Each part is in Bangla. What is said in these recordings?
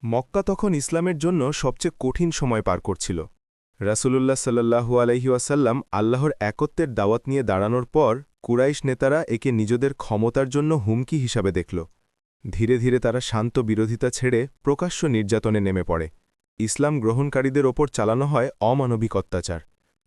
মক্কা তখন ইসলামের জন্য সবচেয়ে কঠিন সময় পার করছিল। রাসূলুল্লাহ সাল্লাল্লাহু আলাইহি ওয়াসাল্লাম আল্লাহর একত্বের দাওয়াত নিয়ে দাঁড়ানোর পর কুরাইশ নেতারা একে নিজেদের ক্ষমতার জন্য হুমকি হিসাবে দেখল। ধীরে ধীরে তারা শান্ত বিরোধিতা ছেড়ে প্রকাশ্য নির্যাতনে নেমে পড়ে। ইসলাম গ্রহণকারীদের ওপর চালানো হয় অমানবিক অত্যাচার।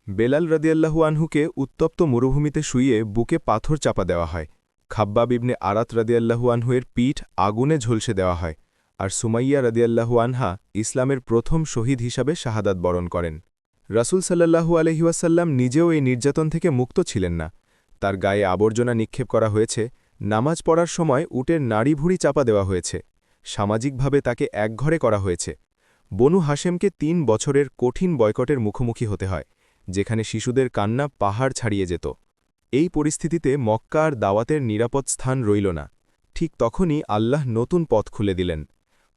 বেলাল রাদিয়াল্লাহু আনহুকে উত্তপ্ত মরুভূমিতে শুইয়ে বুকে পাথর চাপা দেওয়া হয়। খাব্বাব ইবনে আরাত রাদিয়াল্লাহু আনহুয়ের পিঠ আগুনে ঝলসে দেওয়া হয়। আর সুমাইয়া রাদিয়াল্লাহু আনহা ইসলামের প্রথম শহীদ হিসাবে শাহাদাত বরণ করেন। রাসূল সাল্লাল্লাহু আলাইহি ওয়াসাল্লাম নিজেও এই নির্যাতন থেকে মুক্ত ছিলেন না। তার গায়ে আবর্জনা নিক্ষেপ করা হয়েছে, নামাজ পড়ার সময় উটের নাড়িভুড়ি চাপা দেওয়া হয়েছে, সামাজিকভাবে তাকে একঘরে করা হয়েছে। বনু হাশেমকে ৩ বছরের কঠিন বয়কটের মুখোমুখি হতে হয়, যেখানে শিশুদের কান্না পাহাড় ছাড়িয়ে যেত। এই পরিস্থিতিতে মক্কা আর দাওয়াতের নিরাপদ স্থান রইল না। ঠিক তখনই আল্লাহ নতুন পথ খুলে দিলেন।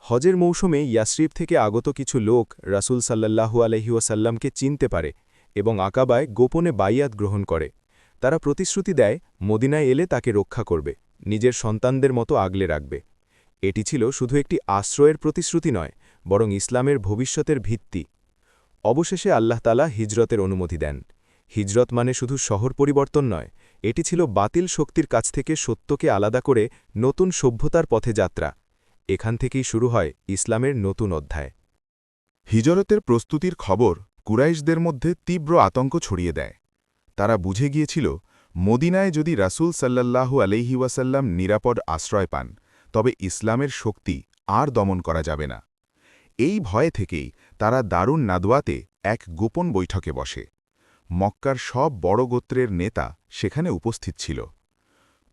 হজের মৌসুমে ইয়াসরিব থেকে আগত কিছু লোক রাসূল সাল্লাল্লাহু আলাইহি ওয়াসাল্লামকে চিনতে পারে এবং আকাবায় গোপনে বাইয়াত গ্রহণ করে। তারা প্রতিশ্রুতি দেয় মদিনায় এলে তাকে রক্ষা করবে, নিজের সন্তানদের মতো আগলে রাখবে। এটি ছিল শুধু একটি আশ্রয়ের প্রতিশ্রুতি নয়, বরং ইসলামের ভবিষ্যতের ভিত্তি। অবশেষে আল্লাহ তাআলা হিজরতের অনুমতি দেন। হিজরত মানে শুধু শহর পরিবর্তন নয়, এটি ছিল বাতিল শক্তির কাছ থেকে সত্যকে আলাদা করে নতুন সভ্যতার পথে যাত্রা। এখান থেকেই শুরু হয় ইসলামের নতুন অধ্যায়। হিজরতের প্রস্তুতির খবর কুরাইশদের মধ্যে তীব্র আতঙ্ক ছড়িয়ে দেয়। তারা বুঝে গিয়েছিল মদিনায় যদি রাসূল সাল্লাল্লাহু আলাইহি ওয়াসাল্লাম নিরাপদ আশ্রয় পান, তবে ইসলামের শক্তি আর দমন করা যাবে না। এই ভয়ে থেকেই তারা দারুন নাদওয়াতে এক গোপন বৈঠকে বসে। মক্কার সব বড় গোত্রের নেতা সেখানে উপস্থিত ছিল।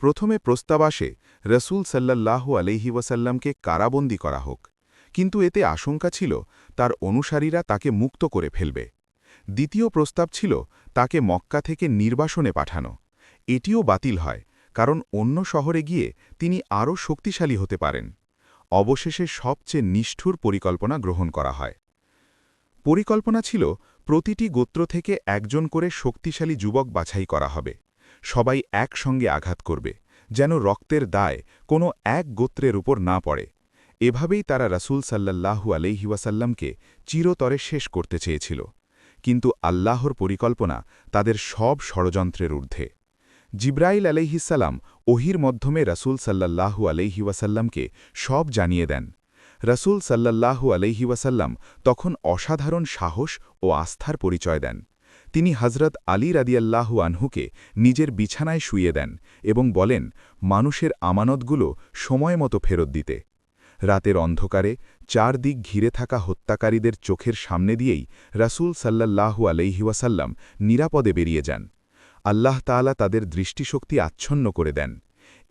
প্রথমে প্রস্তাব আসে রাসূল সাল্লাল্লাহু আলাইহি ওয়াসাল্লামকে কারাবন্দী করা হোক, কিন্তু এতে আশঙ্কা ছিল তার অনুসারীরা তাকে মুক্ত করে ফেলবে। দ্বিতীয় প্রস্তাব ছিল তাকে মক্কা থেকে নির্বাসনে পাঠানো। এটিও বাতিল হয়, কারণ অন্য শহরে গিয়ে তিনি আরও শক্তিশালী হতে পারেন। অবশেষে সবচেয়ে নিষ্ঠুর পরিকল্পনা গ্রহণ করা হয়। পরিকল্পনা ছিল প্রতিটি গোত্র থেকে একজন করে শক্তিশালী যুবক বাছাই করা হবে। সবাই একসঙ্গে আঘাত করবে, যেন রক্তের দায় কোনো এক গোত্রের উপর না পড়ে। এভাবেই তারা রাসূল সাল্লাল্লাহু আলাইহি ওয়াসাল্লামকে চিরতরে শেষ করতে চেয়েছিল। কিন্তু আল্লাহর পরিকল্পনা তাদের সব ষড়যন্ত্রের ঊর্ধ্বে। জিব্রাইল আলাইহিসসালাম ওহির মাধ্যমে রাসূল সাল্লাল্লাহু আলাইহি ওয়াসাল্লামকে সব জানিয়ে দেন। রাসূল সাল্লাল্লাহু আলাইহি ওয়াসাল্লাম তখন অসাধারণ সাহস ও আস্থার পরিচয় দেন। তিনি হযরত আলী রাদিয়াল্লাহু আনহুকে নিজের বিছানায় শুইয়ে দেন এবং বলেন মানুষের আমানতগুলো সময়মতো ফেরত দিতে। রাতের অন্ধকারে চারদিক ঘিরে থাকা হত্যাকারীদের চোখের সামনে দিয়েই রাসূল সাল্লাল্লাহু আলাইহি ওয়াসাল্লাম নিরাপদে বেরিয়ে যান। আল্লাহ তাআলা তাদের দৃষ্টিশক্তি আচ্ছন্ন করে দেন।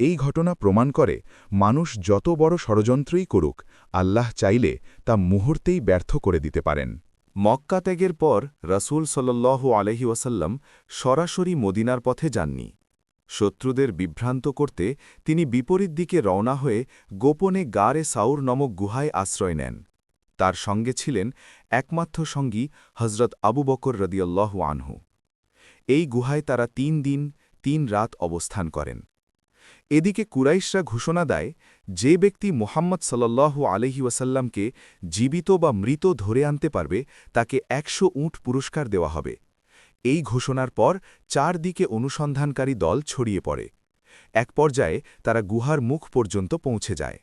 এই ঘটনা প্রমাণ করে মানুষ যত বড় ষড়যন্ত্রই করুক, আল্লাহ চাইলে তা মুহূর্তেই ব্যর্থ করে দিতে পারেন। মক্কা ত্যাগের পর রাসূল সাল্লাল্লাহু আলাইহি ওয়াসাল্লাম সরাসরি মদিনার পথে যাননি। শত্রুদের বিভ্রান্ত করতে তিনি বিপরীত দিকে রওনা হয়ে গোপনে গারে সাউর নামক গুহায় আশ্রয় নেন। তার সঙ্গে ছিলেন একমাত্র সঙ্গী হযরত আবু বকর রাদিয়াল্লাহু আনহু। এই গুহায় তারা ৩ দিন ৩ রাত অবস্থান করেন। এদিকে কুরাইশরা ঘোষণা দেয়, যে ব্যক্তি মুহাম্মদ সাল্লাল্লাহু আলাইহি ওয়াসাল্লামকে জীবিত বা মৃত ধরে আনতে পারবে তাকে ১০০ উট পুরস্কার দেওয়া হবে। এই ঘোষণার পর চারদিকে অনুসন্ধানকারী দল ছড়িয়ে পড়ে। এক পর্যায়ে তারা গুহার মুখ পর্যন্ত পৌঁছে যায়।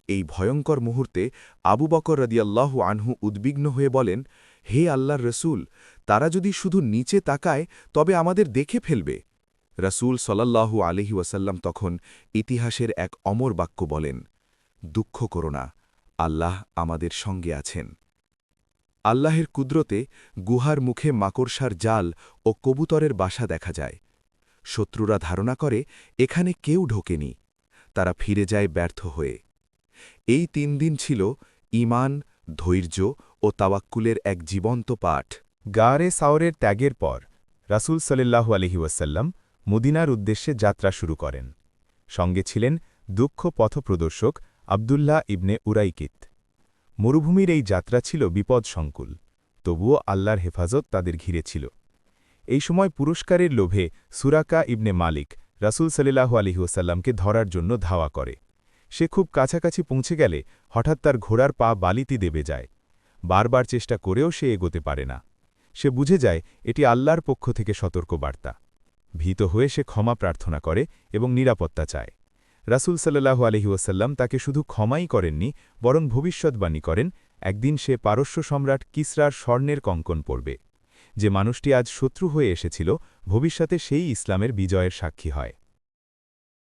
এই ভয়ঙ্কর মুহূর্তে আবু বকর রাদিয়াল্লাহু আনহু উদ্বিগ্ন হয়ে বলেন, হে আল্লাহর রসূল, তারা যদি শুধু নিচে তাকায় তবে আমাদের দেখে ফেলবে। রাসূল সাল্লাল্লাহু আলাইহি ওয়াসাল্লাম তখন ইতিহাসের এক অমর বাক্য বলেন, দুঃখ করো না, আল্লাহ আমাদের সঙ্গে আছেন। আল্লাহের কুদরতে গুহার মুখে মাকড়সার জাল ও কবুতরের বাসা দেখা যায়। শত্রুরা ধারণা করে এখানে কেউ ঢোকেনি। তারা ফিরে যায় ব্যর্থ হয়ে। এই ৩ দিন ছিল ঈমান, ধৈর্য ও তাওয়াক্কুলের এক জীবন্ত পাঠ। গারে সাওরের ত্যাগের পর রাসূল সাল্লাল্লাহু আলাইহি ওয়াসাল্লাম মদিনার উদ্দেশ্যে যাত্রা শুরু করেন। সঙ্গে ছিলেন দক্ষ পথপ্রদর্শক আবদুল্লাহ ইবনে উরাইকিত। মরুভূমির এই যাত্রা ছিল বিপদসংকুল, তবুও আল্লাহর হেফাজত তাদের ঘিরে ছিল। এই সময় পুরস্কারের লোভে সুরাকা ইবনে মালিক রাসূল সাল্লাল্লাহু আলাইহি ওয়াসাল্লামকে ধরার জন্য ধাওয়া করে। সে খুব কাছাকাছি পৌঁছে গেলে হঠাৎ তার ঘোড়ার পা বালিতে দেবে যায়। বারবার চেষ্টা করেও সে এগোতে পারে না। সে বুঝে যায় এটি আল্লাহর পক্ষ থেকে সতর্কবার্তা। ভীত হয়ে সে ক্ষমা প্রার্থনা করে এবং নিরাপত্তা চায়। রাসূল সাল্লাল্লাহু আলাইহি ওয়াসাল্লাম তাকে শুধু ক্ষমাই করেননি, বরং ভবিষ্যদ্বাণী করেন, একদিন সে পারস্য সম্রাট কিসরার স্বর্ণের কঙ্কন পরবে। যে মানুষটি আজ শত্রু হয়ে এসেছিল, ভবিষ্যতে সেই ইসলামের বিজয়ের সাক্ষী হয়।